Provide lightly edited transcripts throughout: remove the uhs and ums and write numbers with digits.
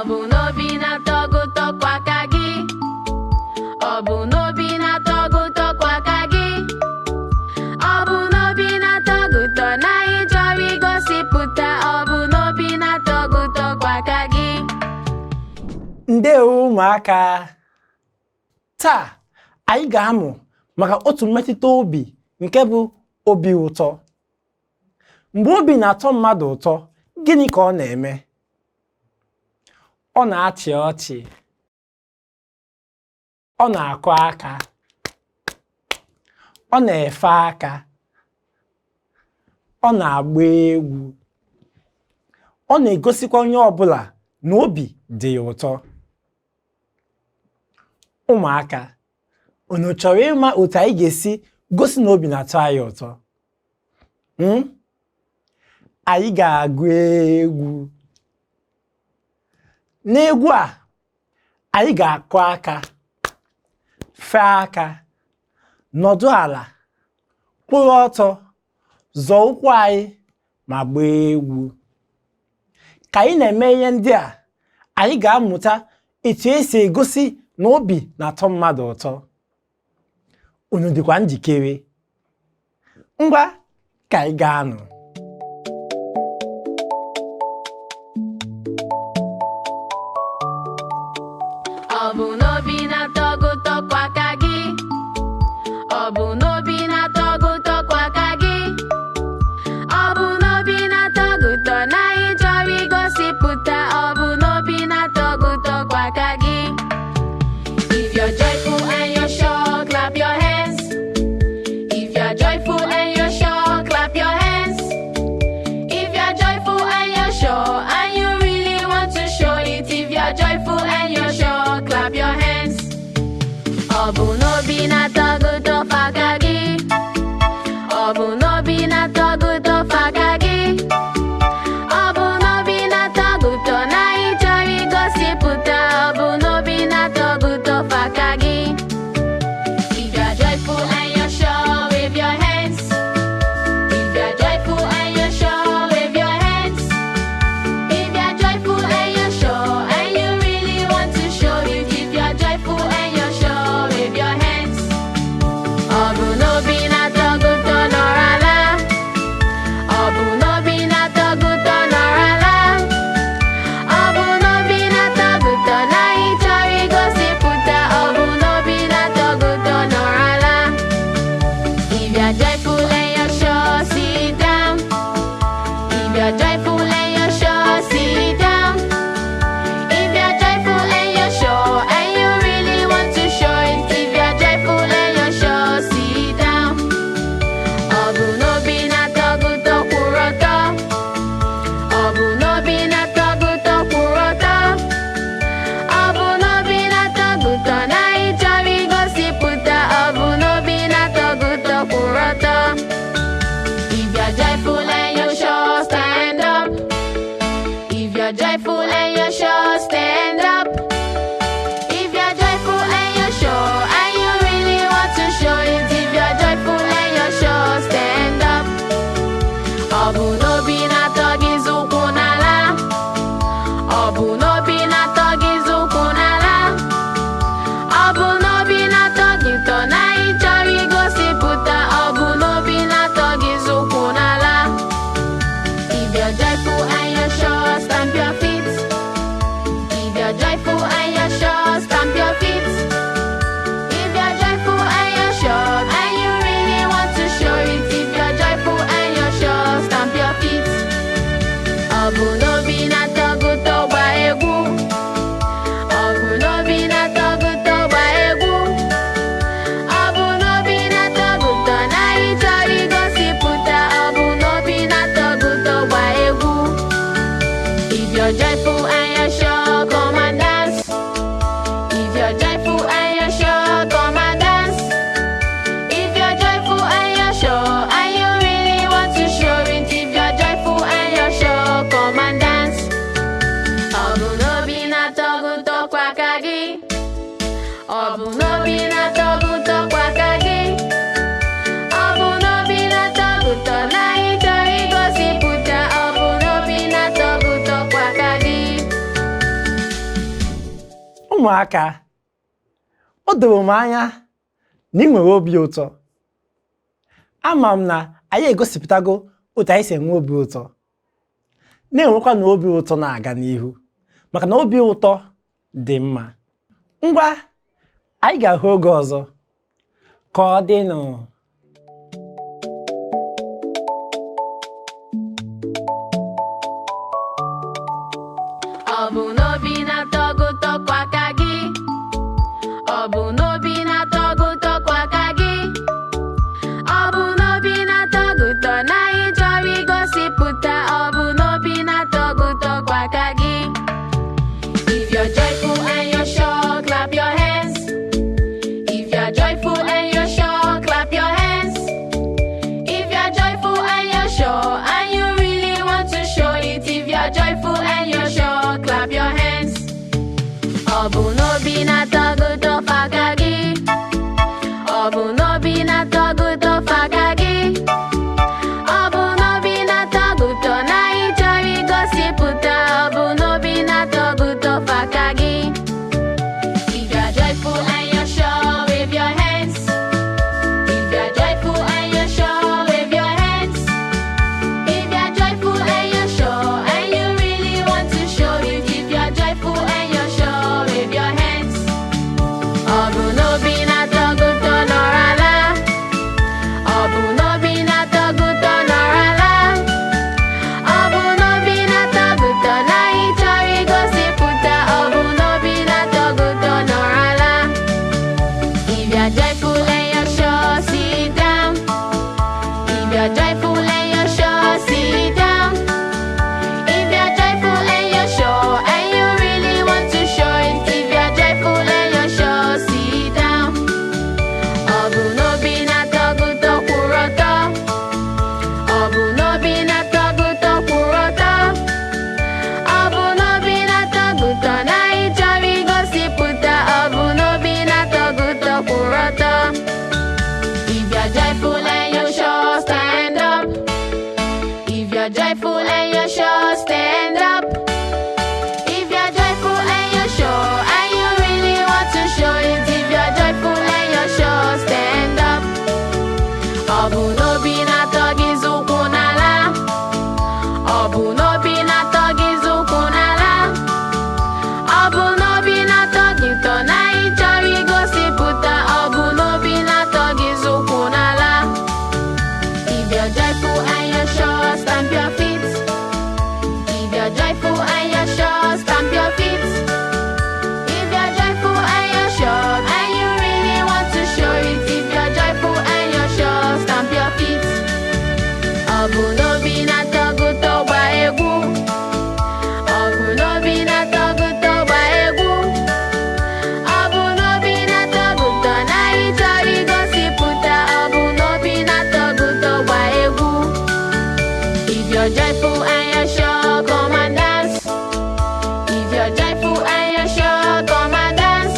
bụ n'obi na-atọ gị ụtọ kwa aka gị? Ọ bụ n'obi na-atọ gị ụtọ kwa aka gị? Ọ bụ n'obi na-atọ gị ụtọ na ị chọrọ igosipụta? Ọ bụ n'obi na-atọ gị ụtọ kwa aka gị? Ndewo ụmụaka! Taa anyị ga-amụ maka otu mmetụta obi nke bụ obi ụtọ. Mgbe obi na-atọ mmadụ ụtọ, gịnị ka ọ na-eme? Ọ na-achị ọchị, ọ na-akụ aka, ọ na-efe aka, ọ na-agba egwu, ọ na-egosikwa onye ọbụla na obi dị ya ụtọ. Ụmụaka, unu chọrọ ịma otu anyị ga-esi gosi na obi na-atọ anyị ụtọ? Anyị ga-agụ egwu. N'egwu a, anyị ga-akụ aka, fee aka, nọdụ ala, kwụrụ ọtọ, zọọ ụkwụ anyị ma gbaa egwu. Ka anyị na-eme ihe ndị a, anyị ga-amụta etu esi egosi na obi na-atọ mmadụ ụtọ. Unu dịkwa njikere? Ngwa ka anyị gaa-nụ. Ọ bụ n'obi na-atọ gị ụtọ kwa aka gị? Ọ bụ n'obi na-atọ gị ụtọ kwa aka gị? Ọ bụ n'obi na-atọ gị ụtọ na ị chọrọ igosipụta? Ọ bụ n'obi na-atọ gị ụtọ kwa aka gị? If you're joyful and you're sure, clap your hands. If you're joyful and you're sure, clap your hands. If you're joyful and you're sure, and you really want to show it, if you're joyful and you're sure, clap your hands. Ọ bụ n'obi na-atọ gị ụtọ kwa aka gị? Ọ bụ n'obi na-atọ gị ụtọ kwa aka gị? Ọ bụ n'obi na-atọ gị ụtọ na ị chọrọ igosipụta? Ọ bụ n'obi na-atọ gị ụtọ kwa aka gị? If you're joyful and you're sure, wave your hands. If you're joyful and you're sure, wave your hands. If you're joyful and you're sure, and you really want to show it, if you're joyful and you're sure, wave your hands. Ọ bụ n'obi na-atọ gị ụtọ nọrọ ala? Ọ bụ n'obi na-atọ gị ụtọ nọrọ ala? Ọ bụ n'obi na-atọ gị ụtọ na ị chọrọ igosipụta? Ọ bụ n'obi na-atọ gị ụtọ nọrọ ala? If you're joyful and you're sure, sit down. If you're joyful and you're sure, sit down. If you're joyful and you're sure, and you really want to show it, if you're joyful and you're sure, sit down. Ọ bụ n'obi na-atọ gị ụtọ kwụrụ ọtọ? Ọ bụ n'obi na-atọ gị ụtọ kwụrụ ọtọ? Ọ bụ n'obi na-atọ gị ụtọ na ị chọrọ igosipụta? Ọ bụ n'obi na-atọ gị ụtọ kwụrụ ọtọ? If you're joyful and you're sure, stand up. If you're joyful and you're sure, stand up. If you're joyful and you're sure, and you really want to show it, if you're joyful and you're sure, stand up. Ọ bụ n'obi na-atọ gị zụkwụ n'ala? Ọ bụ n'obi na-atọ gị zụkwụ n'ala? Ọ bụ n'obi na-atọ gị ụtọ na ị chọrọ igosipụta? Ọ bụ n'obi na-atọ gị zụkwụ n'ala? If you're joyful and you're sure, stamp your feet. If you're joyful and you're sure, stamp your feet. If you're joyful and you're sure, and you really want to show it, if you're joyful and you're sure, stamp your feet. Ọ bụ n'obi na-atọ gị ụtọ gba egwu? Ọ bụ n'obi na-atọ gị ụtọ gba egwu? Ọ bụ n'obi na-atọ gị ụtọ na ị chọrọ igosipụta? Ọ bụ n'obi na-atọ gị ụtọ gba egwu? If you're joyful and you're sure, come and dance. If you're joyful and you're sure, come and dance. If you're joyful and you're sure, and you really want to show it, if you're joyful and you're sure, come and dance. Ọ bụ n'obi na-atọ gị ụtọ kwa aka gị? Ọ bụ n'obi na-atọ gị ụtọ kwa aka gị? Ọ bụ n'obi na-atọ gị ụtọ na ị chọrọ igosipụta? Ọ bụ n'obi na-atọ gị ụtọ kwa aka gị? Ụmụaka, o doro m anya na ị nwere obi ụtọ. Ama m na anyị egosipụtago otu anyị si enwe obi ụtọ, na-enwekwa na obi ụtọ na-aga n'ihu, maka na obi ụtọ dị mma. Ngwa, anyị ga-ahụ oge ọzọ. Ka ọ dịnụ. Ọ bụ n'obi na-atọ gị ụtọ kwa aka gị. Ọ bụ n'obi na-atọ gị ụtọ kwa aka gị. Ọ bụ n'obi na-atọ gị ụtọ na ị chọrọ igosipụta. Ọ bụ n'obi na-atọ gị ụtọ kwa aka gị. If you're joyful and you're sure, clap your hands. If you're joyful and you're sure, clap your hands. If you're joyful and you're sure, and you really want to show it. If you're joyful and you're sure, clap your hands. Ọ bụ n'obi na-atọ gị ụtọ kwa aka gị. Ọ bụ n'obi na-atọ gị ụtọ kwa aka gị. Ọ bụ n'obi na-atọ gị ụtọ na ị chọrọ igosipụta. Ọ bụ n'obi na-atọ gị ụtọ kwa aka gị. If you're joyful and you're sure, wave your hands. If you're joyful and you're sure, wave your hands. If you're joyful and you're sure, and you really want to show it. If you're joyful and you're sure, wave your hands. Ọ bụ n'obi na-atọ gị ụtọ nọrọ ala. Ọ bụ n'obi na-atọ gị ụtọ nọrọ ala. Ọ bụ n'obi na-atọ gị ụtọ na ị chọrọ igosipụta. Ọ bụ n'obi na-atọ gị ụtọ nọrọ ala. If you're joyful and you're sure, sit down. If you're joyful and you're sure, sit down. If you're joyful and you're sure, and you really want to show it. If you're joyful and you're sure, sit down. Ọ bụ n'obi na-atọ gị ụtọ kwụrụ ọtọ. Ọ bụ n'obi na-atọ gị ụtọ kwụrụ ọtọ. Ọ bụ n'obi na-atọ gị ụtọ na ị chọrọ igosipụta. Ọ bụ n'obi na-atọ gị ụtọ kwụrụ ọtọ. If you're joyful and you're sure, stand up. If you're joyful and you're sure, stand up. If you're joyful and you're sure, and you really want to show it. If you're joyful and you're sure, stand up. Ọ bụ n'obi na-atọ gị ụkwụ n'ala. Ọ bụ n'obi na-atọ gị ụkwụ n'ala. Ọ bụ n'obi na-atọ gị ụtọ na ị chọrọ igosipụta. Ọ bụ n'obi na-atọ gị ụkwụ n'ala. If you're joyful and you're sure, stamp your feet. If you're joyful and you're sure, stamp your feet. If you're joyful and you're sure, and you really want to show it. If you're joyful and you're sure, stamp your feet. Ọ bụ n'obi na-atọ gị ụtọ gba egwu. Ọ bụ n'obi na-atọ gị ụtọ gba egwu. Ọ bụ n'obi na-atọ gị ụtọ na ị chọrọ igosipụta. Ọ bụ n'obi na-atọ gị ụtọ gba egwu. If you're joyful and you're sure, come and dance. If you're joyful and you're sure, come and dance.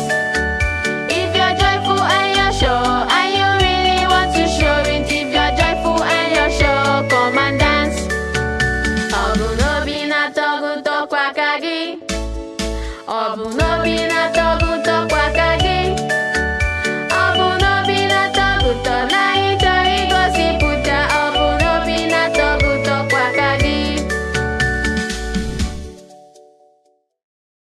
If you're joyful and you're sure, and you really want to show it. If you're joyful and you're sure, come and dance. Ọ bụ n'obi na-atọ gị ụtọ kwa aka gị. Ọ bụ n'obi na-atọ gị ụtọ kwa